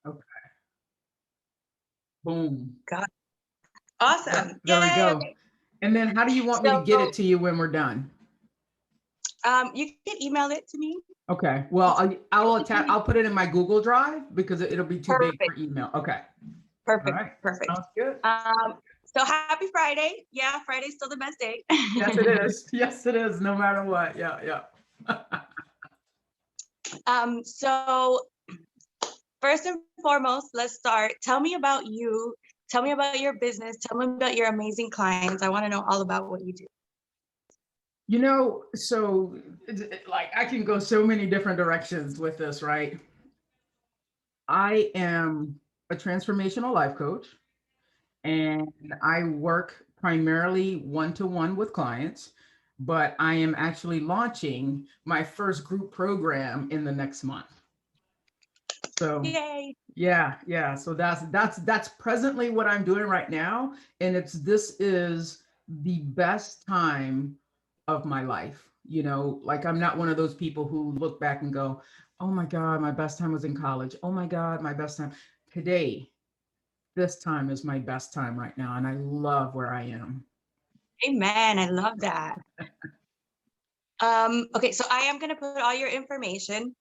Okay. Boom. God, Yeah, awesome. there we Yay. go. And then how do you want me to So get it to you when we're done? you can email it to me. Okay. Well, It's I'll put it in my Google Drive because it'll be too big for perfect. email. Okay. All Perfect. right. Perfect. Sounds good. So happy Friday. Yeah, Friday's still the best day. Yes, it is. Yes, it is. No matter what. Yeah, yeah. So first and foremost, let's start. Tell me about you. Tell me about your business. Tell me about your amazing clients. I want to know all about what you do. So like I can go so many different directions with this, right? I am a transformational life coach and I work primarily one to one with clients, but I am actually launching my first group program in the next month. So Yay. yeah, yeah. So that's presently what I'm doing right now, and this is the best time of my life. Like I'm not one of those people who look back and go, "Oh my God, my best time was in college. Oh my God, my best time today. This time is my best time right now, and I love where I am." Amen. I love that. Okay, so I am gonna put all your information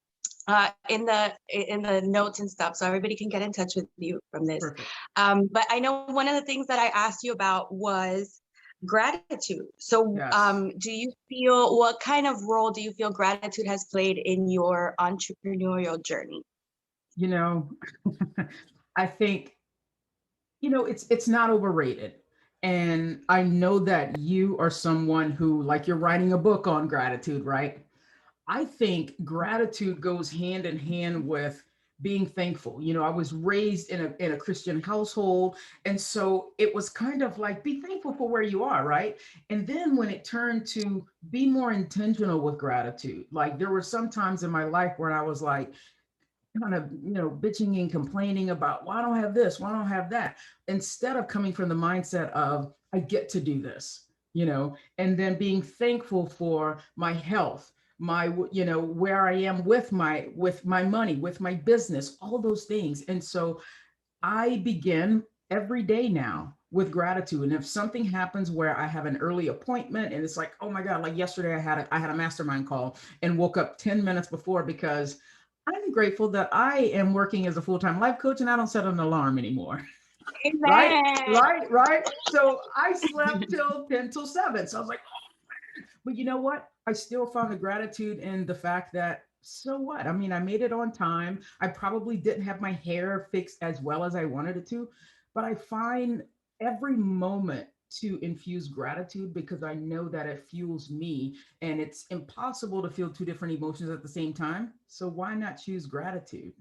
in the notes and stuff, so everybody can get in touch with you from this. Perfect. But I know one of the things that I asked you about was gratitude. So, Yes. do you feel what kind of role do you feel gratitude has played in your entrepreneurial journey? You know, I think it's not overrated. And I know that you are someone who, like, you're writing a book on gratitude, right? I think gratitude goes hand in hand with being thankful. I was raised in a Christian household, and so it was kind of like be thankful for where you are, right? And then when it turned to be more intentional with gratitude, like there were some times in my life where I was like, kind of, bitching and complaining about why I don't have this, why I don't have that, instead of coming from the mindset of I get to do this, and then being thankful for my health, my, where I am with my money, with my business, all those things. And so I begin every day now with gratitude. And if something happens where I have an early appointment and it's like, oh my God, like yesterday I had a mastermind call and woke up 10 minutes before because I'm grateful that I am working as a full-time life coach and I don't set an alarm anymore. Right? Amen. Right. So I slept till 10 till 7. So I was like, but you know what? I still found the gratitude in the fact that, so what? I mean, I made it on time. I probably didn't have my hair fixed as well as I wanted it to, but I find every moment to infuse gratitude because I know that it fuels me, and it's impossible to feel two different emotions at the same time. So why not choose gratitude?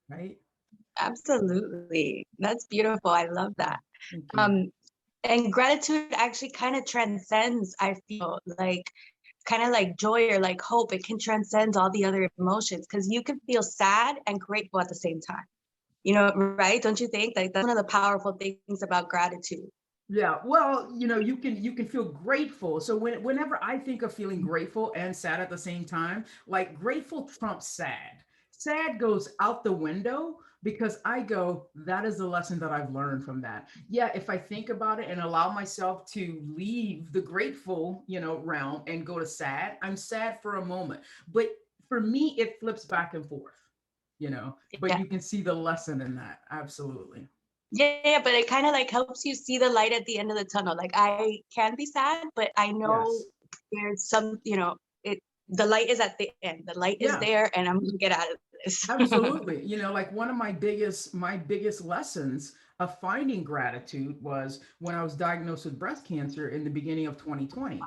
Right? Absolutely. That's beautiful. I love that. Thank you. Um, and gratitude actually kind of transcends, I feel like kind of like joy or like hope. It can transcend all the other emotions because you can feel sad and grateful at the same time. Right? Don't you think? Like that's one of the powerful things about gratitude. Yeah, well, you can feel grateful. So whenever I think of feeling grateful and sad at the same time, like grateful trumps sad. Sad goes out the window because I go, that is the lesson that I've learned from that. Yeah, if I think about it and allow myself to leave the grateful, realm and go to sad, I'm sad for a moment. But for me, it flips back and forth. But Yeah. you can see the lesson in that. Absolutely. Yeah, but it kind of like helps you see the light at the end of the tunnel. Like I can be sad, but I know Yes. there's some, the light is at the end. The light is Yeah. there and I'm gonna get out of this. Absolutely. Like one of my biggest lessons of finding gratitude was when I was diagnosed with breast cancer in the beginning of 2020.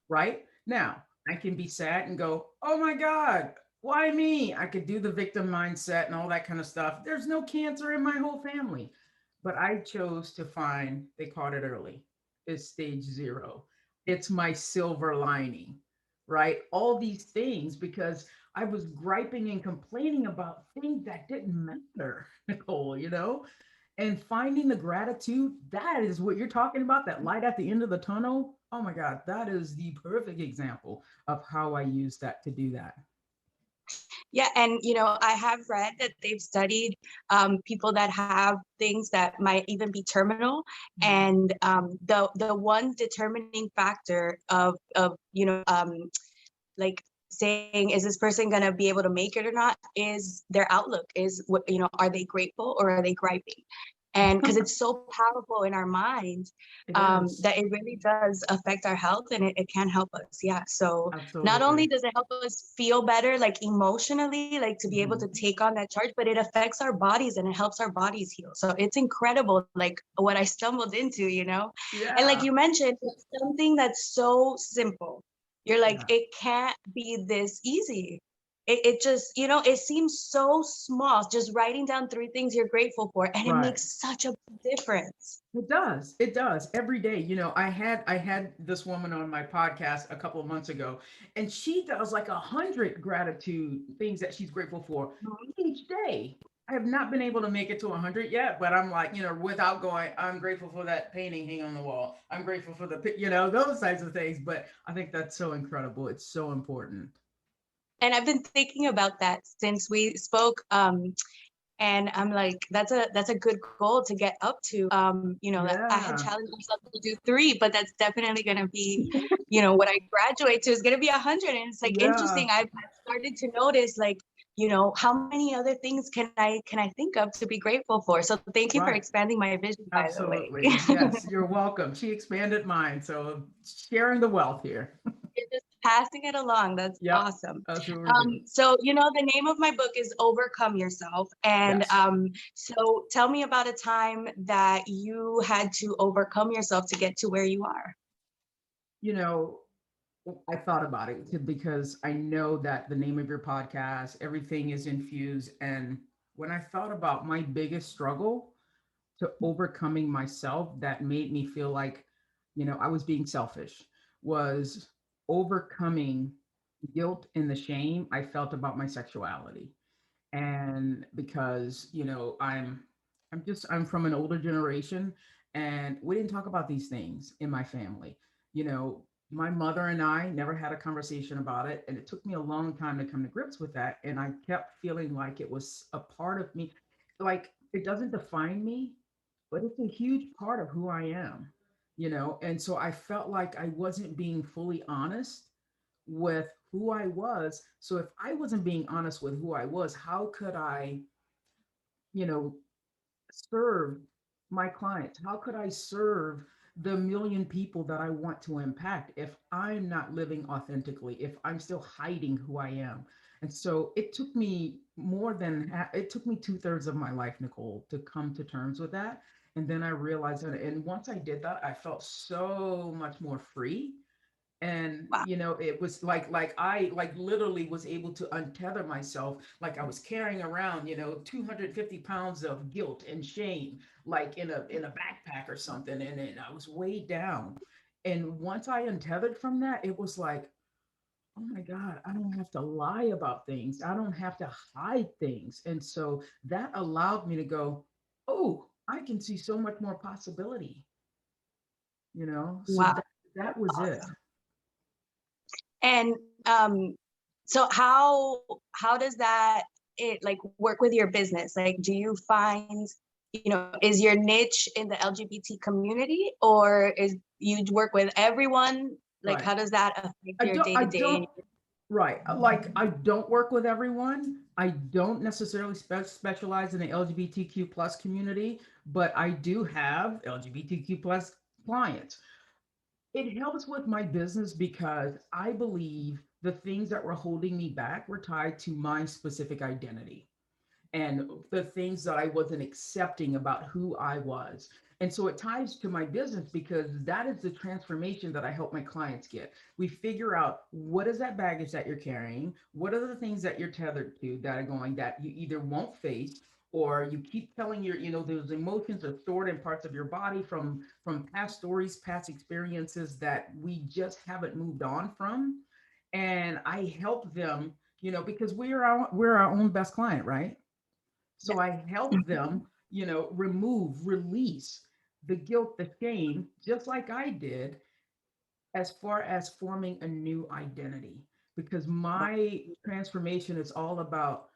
Right? Now, I can be sad and go, "Oh my God, why me?" I could do the victim mindset and all that kind of stuff. There's no cancer in my whole family. But I chose to find they caught it early. It's stage 0. It's my silver lining, right? All these things because I was griping and complaining about things that didn't matter, Nicole. And finding the gratitude, that is what you're talking about, that light at the end of the tunnel. Oh my God, that is the perfect example of how I use that to do that. Yeah, and I have read that they've studied people that have things that might even be terminal, Mhm. and the one determining factor of like saying is this person going to be able to make it or not is their outlook, is what are they grateful or are they griping? And because it's so powerful in our minds, It is. that it really does affect our health, and it can help us. Yeah, so not only Absolutely. does it help us feel better, like emotionally, like to be able to Mhm. take on that charge, but it affects our bodies and it helps our bodies heal. So it's incredible, like what I stumbled into, and like Yeah. you mentioned, it's something that's so simple. You're like, Yeah. it can't be this easy. It just, it seems so small, just writing down 3 things you're grateful for, and it Right. makes such a difference. It does. It does every day. I had this woman on my podcast a couple of months ago, and she does like 100 gratitude things that she's grateful for each day. I have not been able to make it to 100 yet, but I'm like, without going, I'm grateful for that painting hanging on the wall. I'm grateful for those types of things. But I think that's so incredible. It's so important. And I've been thinking about that since we spoke. And I'm like, that's a good goal to get up to. That I had Yeah. challenged myself to do 3, but that's definitely gonna be, what I graduate to is gonna be 100. And it's like Yeah. interesting. I've started to notice, like, how many other things can I think of to be grateful for? So thank you for Right. expanding my vision, by the way. Absolutely. Yes, you're welcome. She expanded mine. So sharing the wealth here. You're just passing it along. That's Yep. awesome. That's what we're doing. So, the name of my book is Overcome Yourself. And Yes. so tell me about a time that you had to overcome yourself to get to where you are. You know, I thought about it because I know that the name of your podcast, everything is infused. And when I thought about my biggest struggle to overcoming myself that made me feel like, I was being selfish, was overcoming guilt and the shame I felt about my sexuality. And because I'm from an older generation, and we didn't talk about these things in my family. My mother and I never had a conversation about it, and it took me a long time to come to grips with that, and I kept feeling like it was a part of me. Like, it doesn't define me, but it's a huge part of who I am. And so I felt like I wasn't being fully honest with who I was. So if I wasn't being honest with who I was, how could I, you know, serve my clients? How could I serve the million people that I want to impact if I'm not living authentically, if I'm still hiding who I am? And so it took me it took me 2/3 of my life, Nicole, to come to terms with that. And then I realized that, and once I did that, I felt so much more free. And Wow. it was like I like literally was able to untether myself, like I was carrying around 250 pounds of guilt and shame, like in a backpack or something, and I was weighed down. And once I untethered from that, it was like, oh my God, I don't have to lie about things, I don't have to hide things. And so that allowed me to go, oh, I can see so much more possibility. So Wow. that was it. Awesome. And so how does that like work with your business? Like, do you find, is your niche in the LGBT community, or is you work with everyone? Like, Right. how does that affect I your don't, I day-to-day? don't, right. Like, I don't work with everyone. I don't necessarily specialize in the LGBTQ plus community, but I do have LGBTQ plus clients. It helps with my business because I believe the things that were holding me back were tied to my specific identity and the things that I wasn't accepting about who I was. And so it ties to my business because that is the transformation that I help my clients get. We figure out, what is that baggage that you're carrying? What are the things that you're tethered to that are going, that you either won't face, or you keep telling those emotions are stored in parts of your body from past stories, past experiences that we just haven't moved on from. And I help them, because we're our own best client, right? Yeah. So I help them, release the guilt, the shame, just like I did, as far as forming a new identity. because my transformation is all about,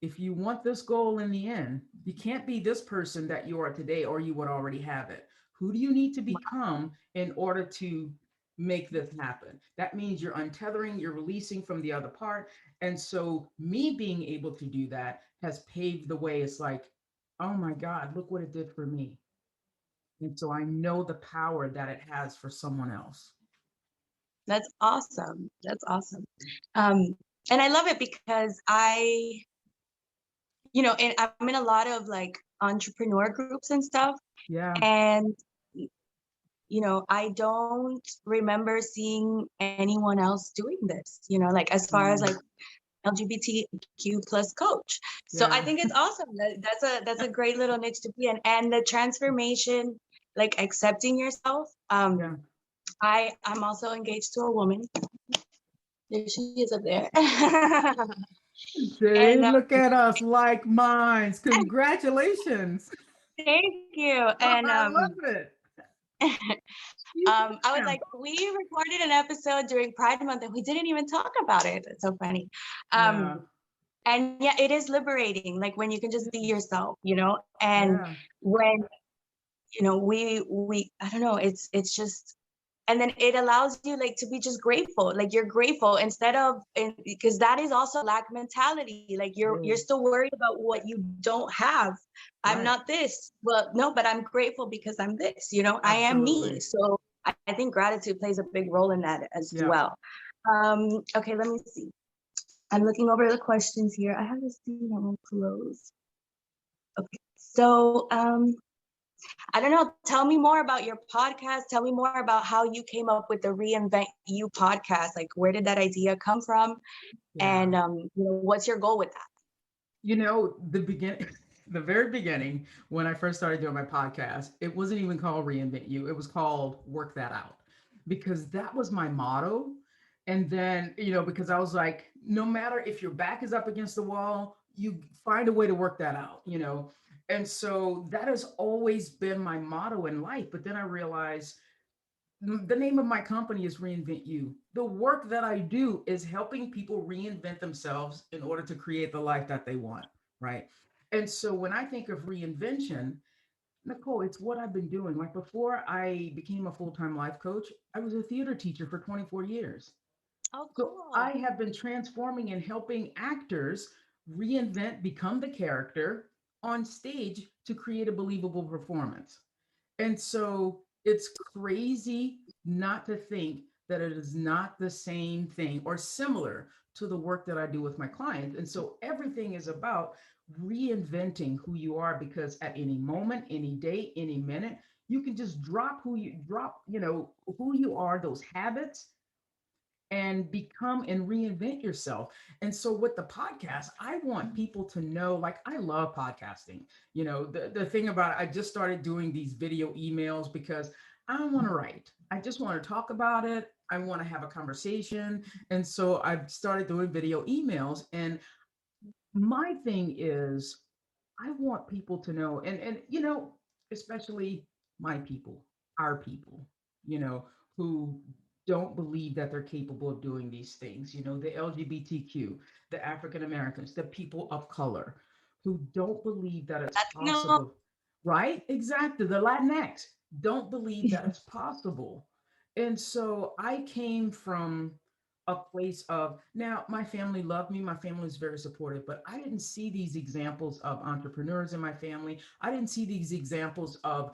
if you want this goal in the end, you can't be this person that you are today, or you would already have it. Who do you need to become in order to make this happen? That means you're untethering, you're releasing from the other part. And so, me being able to do that has paved the way. It's like, oh my God, look what it did for me. And so, I know the power that it has for someone else. That's awesome. That's awesome. Um, and I love it because and I'm in a lot of like entrepreneur groups and stuff. Yeah. And, I don't remember seeing anyone else doing this, like as far as like Mm, LGBTQ plus coach. So I yeah. think it's awesome. That's a great little niche to be in. And the transformation, like accepting yourself. Yeah. I'm also engaged to a woman. There she is up there. See, And look at us, like minds. Congratulations. thank you. And I love it. I was Yeah. like, we recorded an episode during Pride Month and we didn't even talk about it. It's so funny. Yeah. Um, and yeah, it is liberating, like when you can just be yourself, and Yeah. when, we I don't know, it's just, and then it allows you like to be just grateful, like you're grateful instead of, because that is also lack mentality, like you're Oh, still worried about what you don't have. I'm right. not this, well, no, but I'm grateful because I'm this, I am me. Absolutely. So I think gratitude plays a big role in that as Yeah. well. Okay, let me see. I'm looking over the questions here. I have this thing that won't close. Okay, so I don't know. Tell me more about your podcast. Tell me more about how you came up with the Reinvent You podcast. Like, where did that idea come from? Yeah. And what's your goal with that? The beginning, the very beginning, when I first started doing my podcast, it wasn't even called Reinvent You. It was called Work That Out, because that was my motto. And then, because I was like, no matter if your back is up against the wall, you find a way to work that out. And so that has always been my motto in life. But then I realized the name of my company is Reinvent You. The work that I do is helping people reinvent themselves in order to create the life that they want, right? And so when I think of reinvention, Nicole, it's what I've been doing. Like, before I became a full-time life coach, I was a theater teacher for 24 years. Oh, So I cool. have been transforming and helping actors reinvent, become the character on stage to create a believable performance. And so it's crazy not to think that it is not the same thing or similar to the work that I do with my clients. And so everything is about reinventing who you are, because at any moment, any day, any minute, you can just who you are, those habits, and become and reinvent yourself. And so with the podcast, I want people to know, like, I love podcasting. The thing about it, I just started doing these video emails because I don't want to write. I just want to talk about it. I want to have a conversation. And so I've started doing video emails. And my thing is, I want people to know, and especially my people, our people, you know, who don't believe that they're capable of doing these things, the LGBTQ, the African Americans, the people of color, who don't believe that it's Latino. possible, right? Exactly. The Latinx don't believe that it's possible. And so I came from a place of, now my family loved me, my family was very supportive, but I didn't see these examples of entrepreneurs in my family. I didn't see these examples of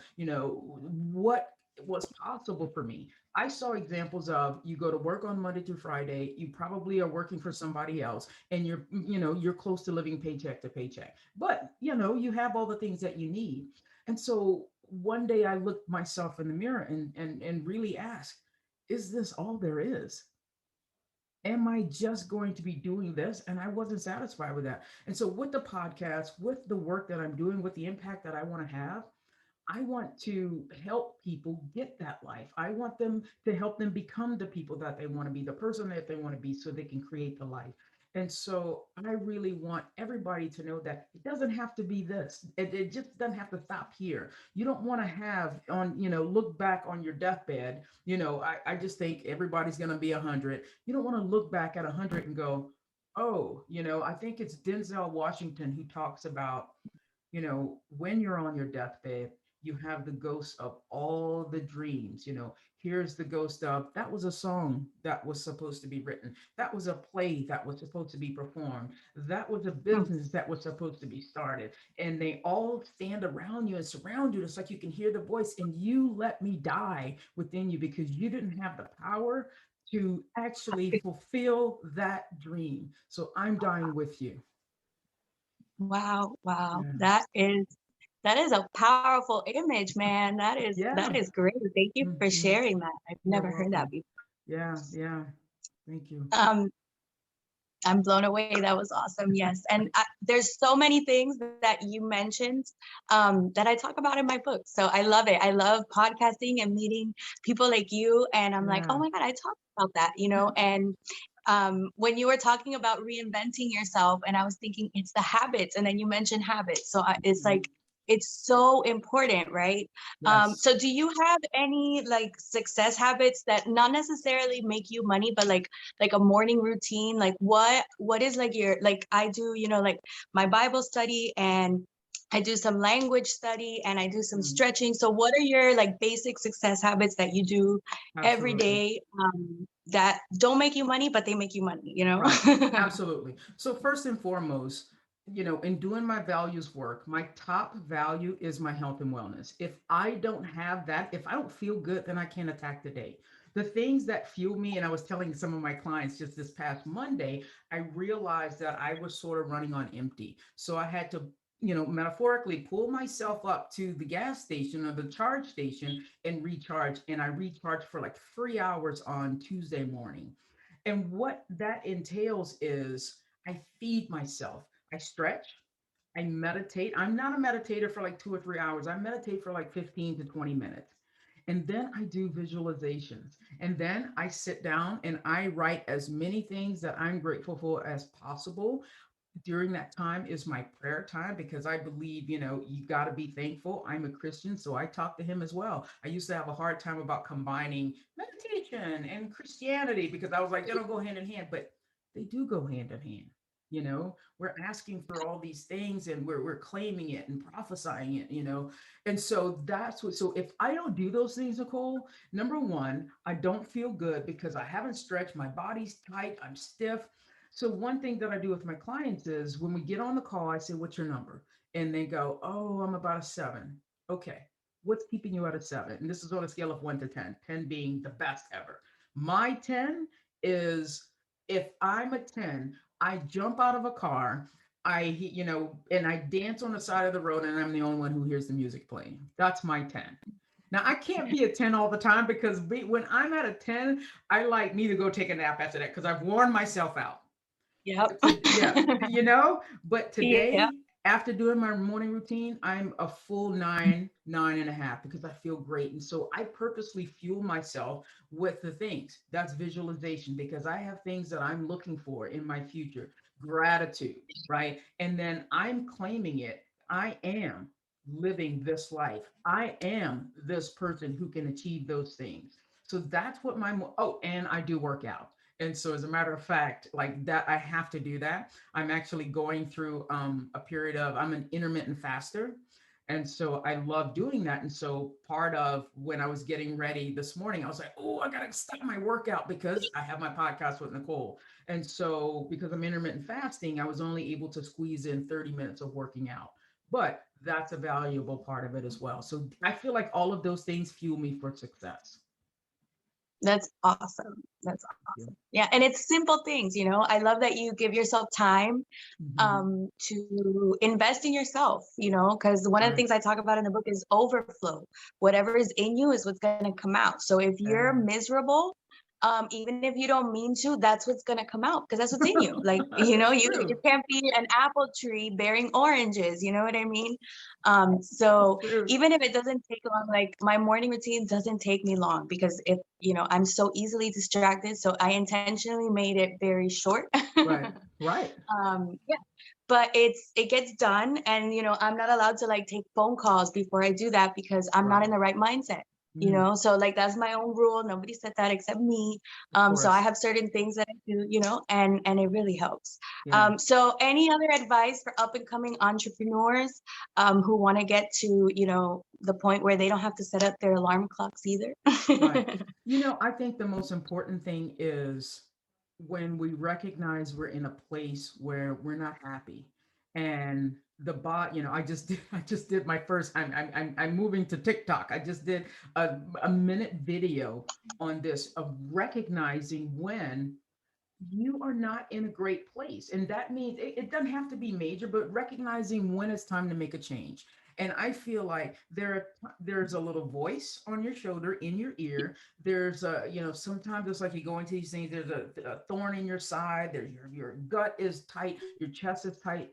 what was possible for me. I saw examples of, you go to work on Monday through Friday, you probably are working for somebody else, and you're close to living paycheck to paycheck, but you have all the things that you need. And so one day I looked myself in the mirror and really asked, is this all there is? Am I just going to be doing this? And I wasn't satisfied with that. And so, with the podcast, with the work that I'm doing, with the impact that I want to have, I want to help people get that life. I want them to help them become the people that they want to be, the person that they want to be, so they can create the life. And so I really want everybody to know that it doesn't have to be this. It just doesn't have to stop here. You don't want to have on, look back on your deathbed. I just think everybody's going to be 100. You don't want to look back at 100 and go, oh, I think it's Denzel Washington who talks about, when you're on your deathbed, you have the ghost of all the dreams. Here's the ghost of that was a song that was supposed to be written. That was a play that was supposed to be performed. That was a Mm. business that was supposed to be started. And they all stand around you and surround you. It's like you can hear the voice, and you let me die within you because you didn't have the power to actually fulfill that dream. So I'm dying with you. Wow, wow. Yeah. That is a powerful image, man. That Yeah. is great. Thank you for Mhm. sharing that. I've You're never heard that welcome. before. Yeah. Yeah. Thank you. Um, I'm blown away. That was awesome. Yes. And there's so many things that you mentioned that I talk about in my book. So I love it. I love podcasting and meeting people like you. And I'm like, oh Yeah. my God, I talked about that, and when you were talking about reinventing yourself, and I was thinking it's the habits, and then you mentioned habits. So it's Mhm. like, it's so important, right? Yes. So do you have any like success habits that not necessarily make you money, but like a morning routine? Like what is like your, like I do, like my Bible study, and I do some language study, and I do some Mm. stretching. So what are your like basic success habits that you do every Absolutely. day, that don't make you money, but they make you money, Right. Absolutely. So first and foremost, in doing my values work, my top value is my health and wellness. If I don't have that, if I don't feel good, then I can't attack the day. The things that fuel me, and I was telling some of my clients just this past Monday, I realized that I was sort of running on empty. So I had to, metaphorically pull myself up to the gas station or the charge station and recharge. And I recharged for like 3 hours on Tuesday morning. And what that entails is I feed myself. I stretch, I meditate. I'm not a meditator for like 2 or 3 hours. I meditate for like 15 to 20 minutes. And then I do visualizations. And then I sit down and I write as many things that I'm grateful for as possible. During that time is my prayer time because I believe, you got to be thankful. I'm a Christian, so I talk to him as well. I used to have a hard time about combining meditation and Christianity because I was like, they don't go hand in hand, but they do go hand in hand. We're asking for all these things and we're claiming it and prophesying it, and so that's what, so if I don't do those things, Nicole, number one, I don't feel good because I haven't stretched, my body's tight, I'm stiff. So one thing that I do with my clients is when we get on the call, I say, what's your number? And they go, oh, I'm about a 7. Okay. What's keeping you at a 7? And this is on a scale of 1 to 10, 10 being the best ever. My 10 is if I'm a 10, I jump out of a car, and I dance on the side of the road and I'm the only one who hears the music playing. That's my 10. Now I can't be a 10 all the time because when I'm at a 10, I like need to go take a nap after that because I've worn myself out. Yep. Yeah, but Yeah. today, after doing my morning routine, I'm a full 9, 9.5 because I feel great. And so I purposely fuel myself with the things. That's visualization because I have things that I'm looking for in my future. Gratitude, right? And then I'm claiming it. I am living this life. I am this person who can achieve those things. So that's what and I do work out. And so, as a matter of fact, like that, I have to do that. I'm actually going through a period of, I'm an intermittent faster. And so I love doing that. And so part of when I was getting ready this morning, I was like, oh, I got to stop my workout because I have my podcast with Nicole. And so because I'm intermittent fasting, I was only able to squeeze in 30 minutes of working out. But that's a valuable part of it as well. So I feel like all of those things fuel me for success. That's awesome. That's Yeah. awesome. Yeah. And it's simple things, I love that you give yourself time Mhm. to invest in yourself, because one of the Right. things I talk about in the book is overflow. Whatever is in you is what's going to come out. So if you're Yeah. miserable, even if you don't mean to, that's what's gonna come out because that's what's in you. Like, you know, you can't be an apple tree bearing oranges, you know what I mean? So even if it doesn't take long, like my morning routine doesn't take me long because if, you know, I'm so easily distracted. So I intentionally made it very short. Right. Right. Yeah, but it gets done, and you know, I'm not allowed to like take phone calls before I do that because I'm not Right. in the right mindset, you Mm, know. So like that's my own rule. Nobody said that except me. of So I course. have certain things that I do, you know, and it really helps. Yeah. So any other advice for up and coming entrepreneurs who want to get to, you know, the point where they don't have to set up their alarm clocks either? Right. You know, I think the most important thing is when we recognize we're in a place where we're not happy, and you know, I just did my first, I'm moving to TikTok. I just did a minute video on this of recognizing when you are not in a great place. And that means it doesn't have to be major, but recognizing when it's time to make a change. And I feel like there's a little voice on your shoulder, in your ear. There's a, you know, sometimes it's like you go into these things, there's a thorn in your side, there's your gut is tight, your chest is tight.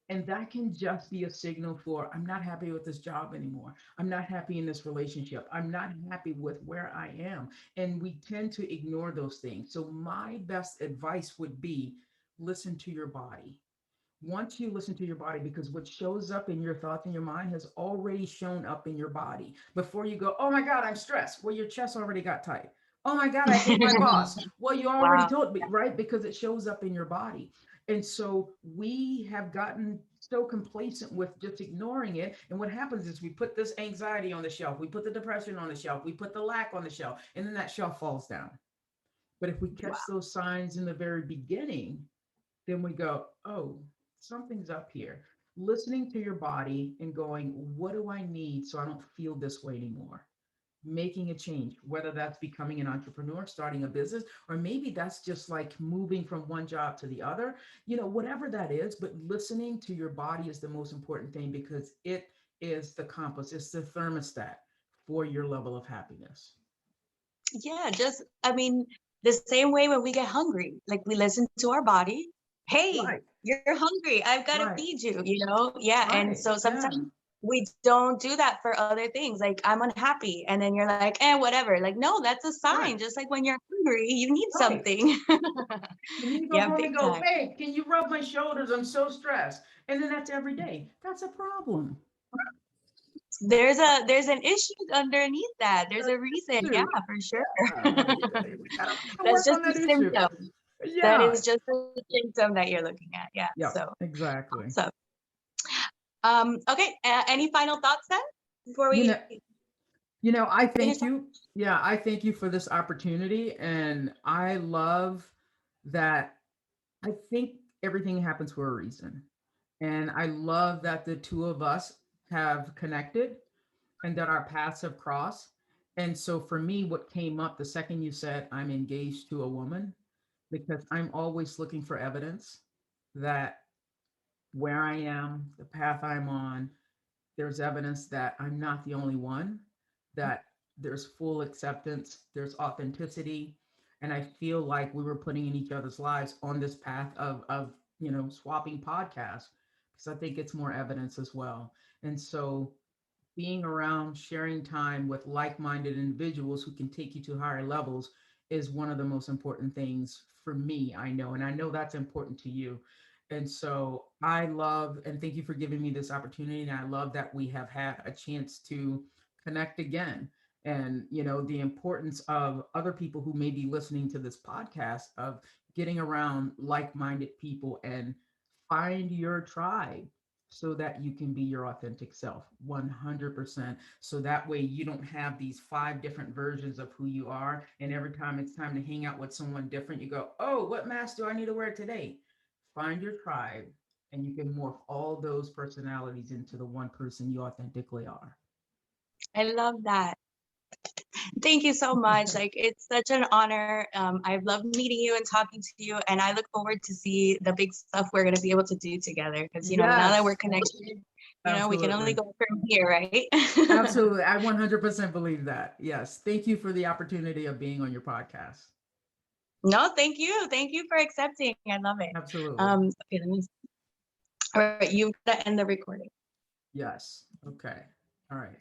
And that can just be a signal for, I'm not happy with this job anymore. I'm not happy in this relationship. I'm not happy with where I am. And we tend to ignore those things. So, my best advice would be listen to your body. Once you listen to your body, because what shows up in your thoughts and your mind has already shown up in your body. Before you go, oh my God, I'm stressed. Well, your chest already got tight. Oh my God, I hate my boss. Well, you already Wow. told me, right? Because it shows up in your body. And so we have gotten so complacent with just ignoring it. And what happens is we put this anxiety on the shelf, we put the depression on the shelf, we put the lack on the shelf, and then that shelf falls down. But if we catch those signs in the very beginning, then we go, oh, something's up here. Listening to your body and going, what do I need so I don't feel this way anymore? Making a change, whether that's becoming an entrepreneur, starting a business, or maybe that's just like moving from one job to the other, you know, whatever that is. But listening to your body is the most important thing because it is the compass, it's the thermostat for your level of happiness. Yeah, just, I mean, the same way when we get hungry, like we listen to our body. Hey, Right, you're hungry. I've got to right, feed you, you know? Yeah. And right. so Yeah, sometimes we don't do that for other things. Like I'm unhappy. And then you're like, whatever. Like, no, that's a right, sign. Just like when you're hungry, you need right. something. And then you go Yeah, home big and go, time. hey, can you rub my shoulders? I'm so stressed. And then that's every day. That's a problem. There's an issue underneath that. There's That's a reason. Yeah, issue. for sure. We gotta That's work just on a that issue. symptom. That Yeah. is just a symptom that you're looking at. Yeah. Yep. So Exactly. awesome. Okay. Any final thoughts then before You we know, I finish thank up? you. Yeah, I thank you for this opportunity. And I love that. I think everything happens for a reason. And I love that the two of us have connected and that our paths have crossed. And so for me, what came up the second you said I'm engaged to a woman, because I'm always looking for evidence that where I am, the path I'm on, there's evidence that I'm not the only one, that there's full acceptance, there's authenticity. And I feel like we were putting in each other's lives on this path of swapping podcasts, because I think it's more evidence as well. And so being around, sharing time with like-minded individuals who can take you to higher levels is one of the most important things for me, I know, and I know that's important to you. And so I love and thank you for giving me this opportunity. And I love that we have had a chance to connect again. And the importance of other people who may be listening to this podcast of getting around like-minded people and find your tribe so that you can be your authentic self 100%. So that way you don't have these five different versions of who you are. And every time it's time to hang out with someone different, you go, oh, what mask do I need to wear today? Find your tribe and you can morph all those personalities into the one person you authentically are. I love that. Thank you so much. Like it's such an honor. I've loved meeting you and talking to you, and I look forward to see the big stuff we're gonna be able to do together. Because now that we're Yes, connected, we can only absolutely. go from here, right? Absolutely. I 100% believe that. Yes. Thank you for the opportunity of being on your podcast. No, thank you. Thank you for accepting. I love it. Absolutely. Okay, let me. All right, you've got to end the recording. Yes. Okay. All right.